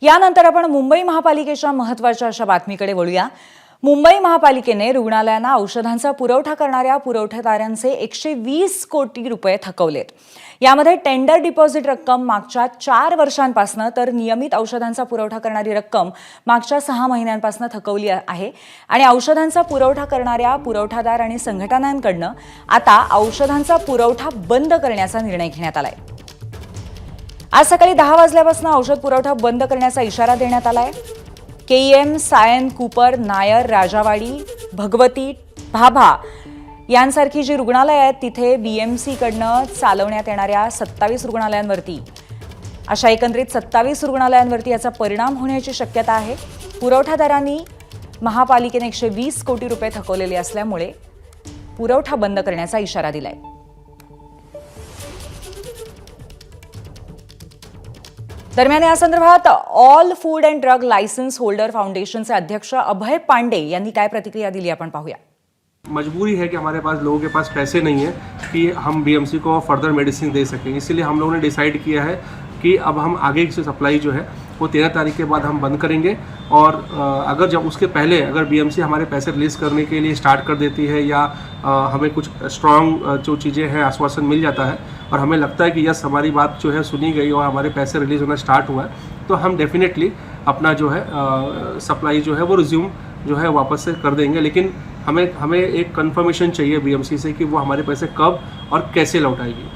यानंतर आपण मुंबई महापालिकेच्या महत्त्वाच्या अशा बातमीकडे वळूया। मुंबई महापालिकेने रुग्णालयांना औषधांचा पुरवठा करणाऱ्या पुरवठादारांचे 120 कोटी रुपये थकवलेत। यामध्ये टेंडर डिपॉझिट रक्कम मागच्या 4 वर्षांपासून तर नियमित औषधांचा पुरवठा करणारी रक्कम मागच्या 6 महिन्यांपासून थकवली आहे आणि औषधांचा पुरवठा करणाऱ्या पुरवठादार आणि संघटनांकडून आता औषधांचा पुरवठा बंद करण्याचा निर्णय घेण्यात आलाय। आज सकाळी 10 वाजल्यापासून औषध पुरवठा बंद करण्याचा इशारा देण्यात आलाय। केईएम, सायन, कूपर, नायर, राजावाडी, भगवती, भाभा यांसारखी जी रुग्णालय आहेत तिथे बीएमसी कडनं चालवण्यात येणाऱ्या 27 रुग्णालयांवरती अशा एकंदरीत 27 रुग्णालयांवरती याचा परिणाम होण्याची शक्यता आहे। पुरवठादारांनी महापालिकेने 120 कोटी रुपये थकवलेले असल्यामुळे पुरवठा बंद करण्याचा इशारा दिलाय। दरम्यान या संदर्भात all food and drug licence holder फाउंडेशनचे अध्यक्ष अभय पांडे यांनी काय प्रतिक्रिया दिली आपण पाहूया। मजबूरी है कि हमारे पास लोगों के पास पैसे नहीं है कि हम बीएमसी को फर्दर मेडिसिन दे सकें, इसलिए हम लोगों ने डिसाइड किया है कि अब हम आगे की सप्लाई जो है वो 13 तारीख के बाद हम बंद करेंगे। और अगर जब उसके पहले अगर बीएमसी हमारे पैसे रिलीज़ करने के लिए स्टार्ट कर देती है या हमें कुछ स्ट्रॉन्ग जो चीज़ें हैं आश्वासन मिल जाता है और हमें लगता है कि यस हमारी बात जो है सुनी गई और हमारे पैसे रिलीज़ होना स्टार्ट हुआ है, तो हम डेफिनेटली अपना जो है सप्लाई जो है वो रिज्यूम जो है वापस से कर देंगे। लेकिन हमें एक कंफर्मेशन चाहिए बीएमसी से कि वो हमारे पैसे कब और कैसे लौटाएगी।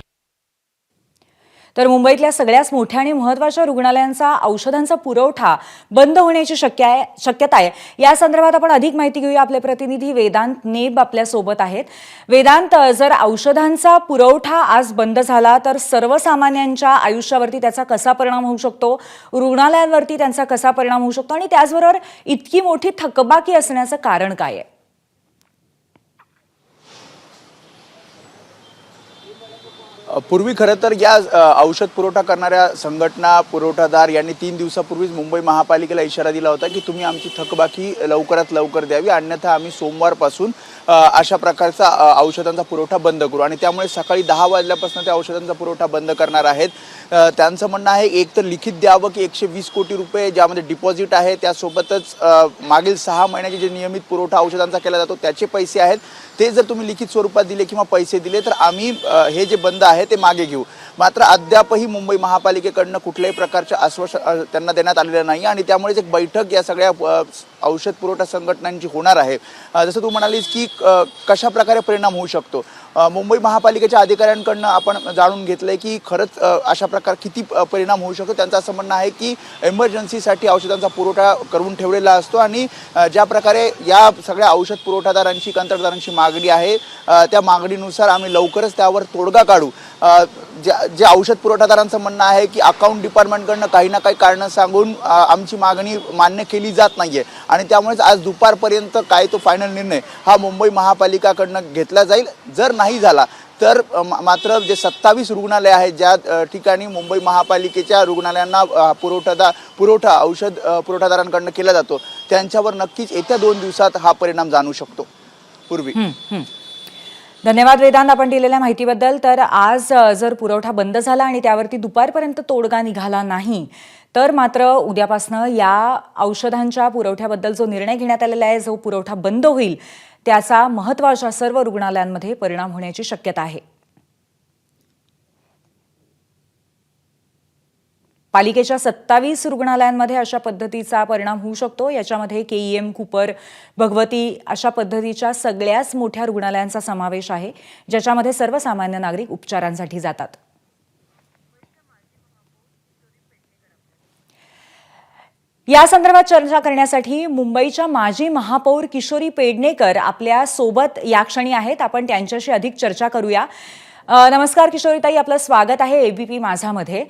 तर मुंबईतल्या सगळ्यात मोठ्या आणि महत्त्वाच्या रुग्णालयांचा औषधांचा पुरवठा बंद होण्याची शक्यता आहे। या संदर्भात आपण अधिक माहिती घेऊया। आपले प्रतिनिधी वेदांत नेब आपल्या सोबत आहेत। वेदांत, जर औषधांचा पुरवठा आज बंद झाला तर सर्वसामान्यांच्या आयुष्यावरती त्याचा कसा परिणाम होऊ शकतो, रुग्णालयांवरती त्यांचा कसा परिणाम होऊ शकतो आणि त्याचबरोबर इतकी मोठी थकबाकी असण्याचं कारण काय आहे? पूर्वी खरं तर या औषध पुरवठा करणाऱ्या संघटना पुरवठादार यांनी 3 दिवसापूर्वीच मुंबई महापालिकेला इशारा दिला होता की तुम्ही आमची थकबाकी लवकरात लवकर द्यावी, अन्यथा आम्ही सोमवारपासून अशा प्रकारचा औषधांचा पुरवठा बंद करू। आणि त्यामुळे सकाळी 10 वाजल्यापासून ते औषधांचा पुरवठा बंद करणार आहेत। त्यांचं म्हणणं आहे एक तर लिखित द्यावं की 120 कोटी रुपये ज्यामध्ये डिपॉझिट आहे, त्यासोबतच मागील 6 महिन्याचे जे नियमित पुरवठा औषधांचा केला जातो त्याचे पैसे आहेत ते जर तुम्ही लिखित स्वरूपात दिले किंवा पैसे दिले तर आम्ही हे जे बंद आहे ते मागे घेऊ। मात्र अद्यापही मुंबई महापालिकेकडनं कुठल्याही प्रकारचे आश्वासन त्यांना देण्यात आलेलं नाही आणि त्यामुळेच एक बैठक या सगळ्या औषध पुरवठा संघटनांची होणार आहे। जसं तू म्हणालीस की कशा प्रकारे परिणाम होऊ शकतो, मुंबई महापालिकेच्या अधिकाऱ्यांकडनं आपण जाणून घेतलंय की खरंच अशा प्रकार किती परिणाम होऊ शकतो। त्यांचं असं म्हणणं आहे की इमर्जन्सीसाठी औषधांचा पुरवठा करून ठेवलेला असतो आणि ज्या प्रकारे या सगळ्या औषध पुरवठादारांची कंत्राटदारांची मागणी आहे त्या मागणीनुसार आम्ही लवकरच त्यावर तोडगा काढू। जे औषध पुरवठादारांचं म्हणणं आहे की अकाउंट डिपार्टमेंटकडनं काही ना काही कारणं सांगून आमची मागणी मान्य केली जात नाहीये आणि त्यामुळेच आज दुपारपर्यंत काय तो फायनल निर्णय हा मुंबई महापालिकाकडनं घेतला जाईल। जर नाही झाला तर मात्र जे 27 रुग्णालय आहेत ज्या ठिकाणी मुंबई महापालिकेच्या रुग्णालयांना पुरवठा औषध पुरवठादारांकडनं केला जातो त्यांच्यावर नक्कीच येत्या 2 दिवसात हा परिणाम जाणू शकतो। पूर्वी धन्यवाद वेदांत आपण दिलेल्या माहितीबद्दल। तर आज जर पुरवठा बंद झाला आणि त्यावरती दुपारपर्यंत तोडगा निघाला नाही तर मात्र उद्यापासून या औषधांच्या पुरवठ्याबद्दल जो निर्णय घेण्यात आलेला आहे, जो पुरवठा बंद होईल त्याचा महत्त्वाच्या सर्व रुग्णालयांमध्ये परिणाम होण्याची शक्यता आहे। पालिकेच्या 27 रुग्णालयांमध्ये अशा पद्धतीचा परिणाम होऊ शकतो। याच्यामध्ये केईएम, कूपर, भगवती अशा पद्धतीच्या सगळ्याच मोठ्या रुग्णालयांचा समावेश आहे ज्याच्यामध्ये सर्वसामान्य नागरिक उपचारांसाठी जातात। या संदर्भात चर्चा करण्यासाठी मुंबईच्या माजी महापौर किशोरी पेडणेकर आपल्या सोबत या क्षणी आहेत। आपण त्यांच्याशी अधिक चर्चा करूया। नमस्कार किशोरीताई, आपलं स्वागत आहे एबीपी माझामध्ये।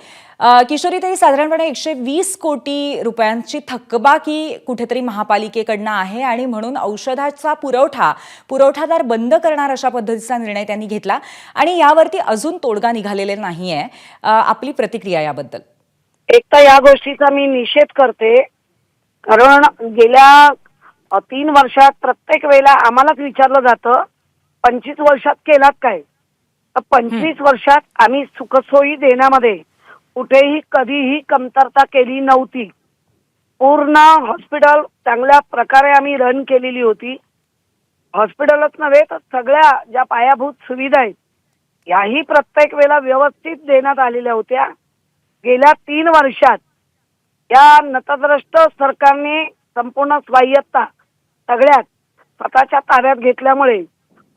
किशोरीताई, साधारणपणे 120 कोटी रुपयांची थकबाकी कुठेतरी महापालिकेकडनं आहे आणि म्हणून औषधाचा पुरवठादार बंद करणार अशा पद्धतीचा निर्णय त्यांनी घेतला आणि यावरती अजून तोडगा निघालेला नाहीये। आपली प्रतिक्रिया याबद्दल? एक तर या गोष्टीचा मी निषेध करते, कारण गेल्या 3 वर्षात प्रत्येक वेळेला आम्हालाच विचारलं जातं 25 वर्षात केलात काय? तर 25 वर्षात आम्ही सुखसोयी देण्यामध्ये कुठेही कधीही कमतरता केली नव्हती। पूर्ण हॉस्पिटल चांगल्या प्रकारे आम्ही रन केलेली होती. हॉस्पिटलच नव्हे तर सगळ्या ज्या पायाभूत सुविधा आहेत याही प्रत्येक वेळेला व्यवस्थित देण्यात आलेल्या होत्या. गेल्या 3 वर्षात या नतद्रष्ट सरकारने संपूर्ण स्वायत्ता सगळ्यात स्वतःच्या ताब्यात घेतल्यामुळे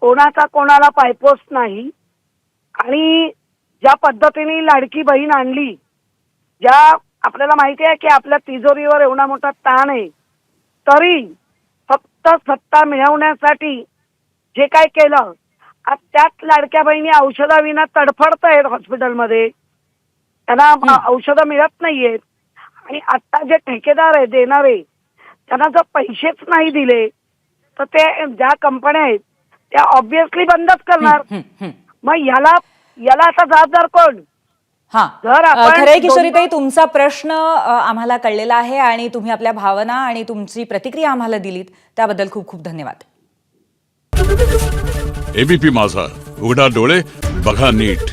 कोणाचा कोणाला पायपोस नाही. आणि ज्या पद्धतीने लाडकी बहीण आणली, ज्या आपल्याला माहिती आहे की आपल्या तिजोरीवर एवढा मोठा ताण आहे, तरी फक्त सत्ता मिळवण्यासाठी जे काय केलं, आज त्याच लाडक्या बहिणी औषधाविना तडफडत आहेत हॉस्पिटलमध्ये, त्यांना औषधं मिळत नाहीयेत. आणि आता जे ठेकेदार आहे देणारे, त्यांना जर पैसेच नाही दिले तर ते ज्या कंपन्या आहेत त्या ऑब्विसली बंदच करणार. मग याला आता जबाबदार कोण? हा, जर आपण खरंय किशोरीताई, तुमचा प्रश्न आम्हाला कळलेला आहे आणि तुम्ही आपल्या भावना आणि तुमची प्रतिक्रिया आम्हाला दिलीत त्याबद्दल खूप खूप धन्यवाद. एबीपी माझा, उघडा डोळे बघा नीट.